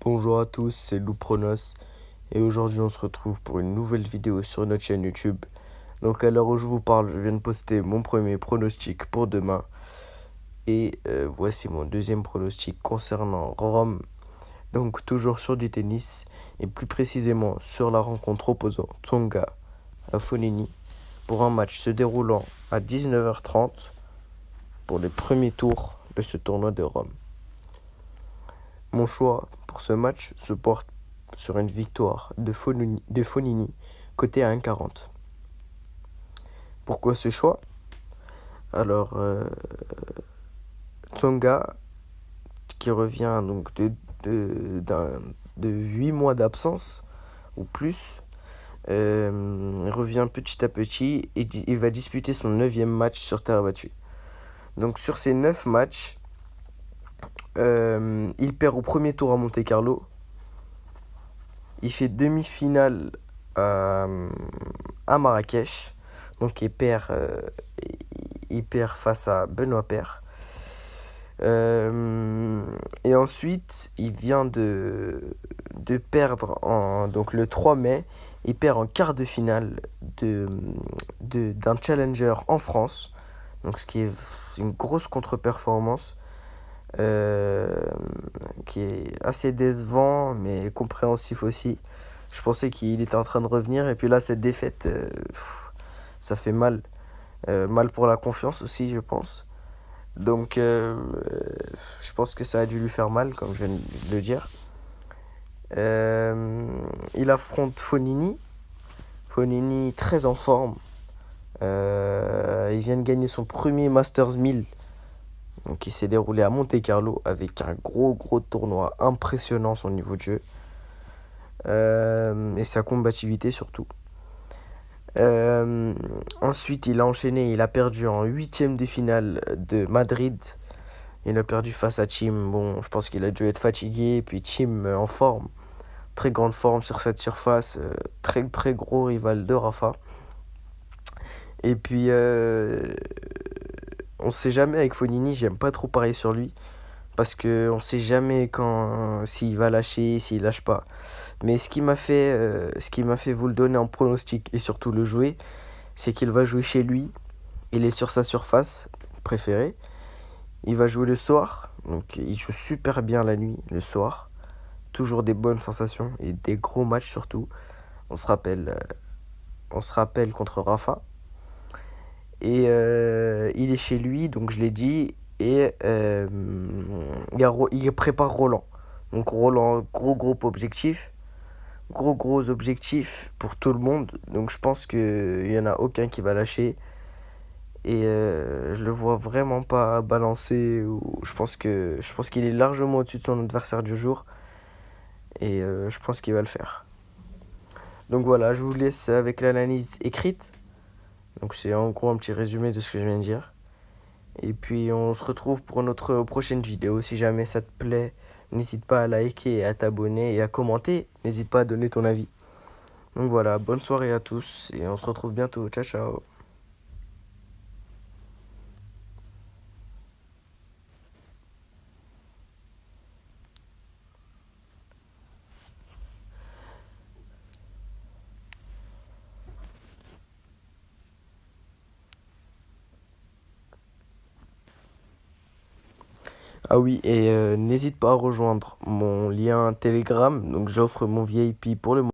Bonjour à tous, c'est Lou Pronos et aujourd'hui on se retrouve pour une nouvelle vidéo sur notre chaîne YouTube. Donc à l'heure où je vous parle, je viens de poster mon premier pronostic pour demain et voici mon deuxième pronostic concernant Rome. Donc toujours sur du tennis et plus précisément sur la rencontre opposant Tsonga à Fognini pour un match se déroulant à 19h30 pour les premiers tours de ce tournoi de Rome. Mon choix pour ce match se porte sur une victoire de Fognini côté à 1,40. Pourquoi ce choix? Alors, Tsonga, qui revient donc de 8 mois d'absence ou plus, revient petit à petit et il va disputer son 9e match sur terre battue. Donc sur ces 9 matchs, il perd au premier tour à Monte-Carlo. Il fait demi-finale à Marrakech. Donc il perd face à Benoît Paire. Et ensuite, il vient de perdre donc le 3 mai. Il perd en quart de finale d'un challenger en France. Donc ce qui est une grosse contre-performance. Qui est assez décevant mais compréhensif aussi. Je pensais qu'il était en train de revenir et puis là cette défaite, ça fait mal. Mal pour la confiance aussi, je pense. Donc je pense que ça a dû lui faire mal, comme je viens de le dire. Il affronte Fognini très en forme. Il vient de gagner son premier Masters 1000. Donc, il s'est déroulé à Monte-Carlo avec un gros tournoi impressionnant son niveau de jeu et sa combativité surtout. Ensuite, il a enchaîné, il a perdu en 8e de finale de Madrid. Il a perdu face à Thiem. Bon, je pense qu'il a dû être fatigué. Puis Thiem en forme, très grande forme sur cette surface, très gros rival de Rafa. Et puis on sait jamais avec Fognini, j'aime pas trop parier sur lui. Parce qu'on sait jamais s'il va lâcher, s'il lâche pas. Mais ce qui m'a fait vous le donner en pronostic et surtout le jouer, c'est qu'il va jouer chez lui. Il est sur sa surface préférée. Il va jouer le soir. Donc il joue super bien la nuit, le soir. Toujours des bonnes sensations et des gros matchs surtout. On se rappelle contre Rafa. Et il est chez lui, donc je l'ai dit. Et il prépare Roland. Donc Roland, gros objectif. Gros objectif pour tout le monde. Donc je pense qu'il n'y en a aucun qui va lâcher. Et je le vois vraiment pas balancer. Je pense qu'il est largement au-dessus de son adversaire du jour. Et je pense qu'il va le faire. Donc voilà, je vous laisse avec l'analyse écrite. Donc c'est en gros un petit résumé de ce que je viens de dire. Et puis on se retrouve pour notre prochaine vidéo. Si jamais ça te plaît, n'hésite pas à liker et à t'abonner et à commenter. N'hésite pas à donner ton avis. Donc voilà, bonne soirée à tous et on se retrouve bientôt. Ciao, ciao. Ah oui, et n'hésite pas à rejoindre mon lien Telegram. Donc j'offre mon VIP pour le moment.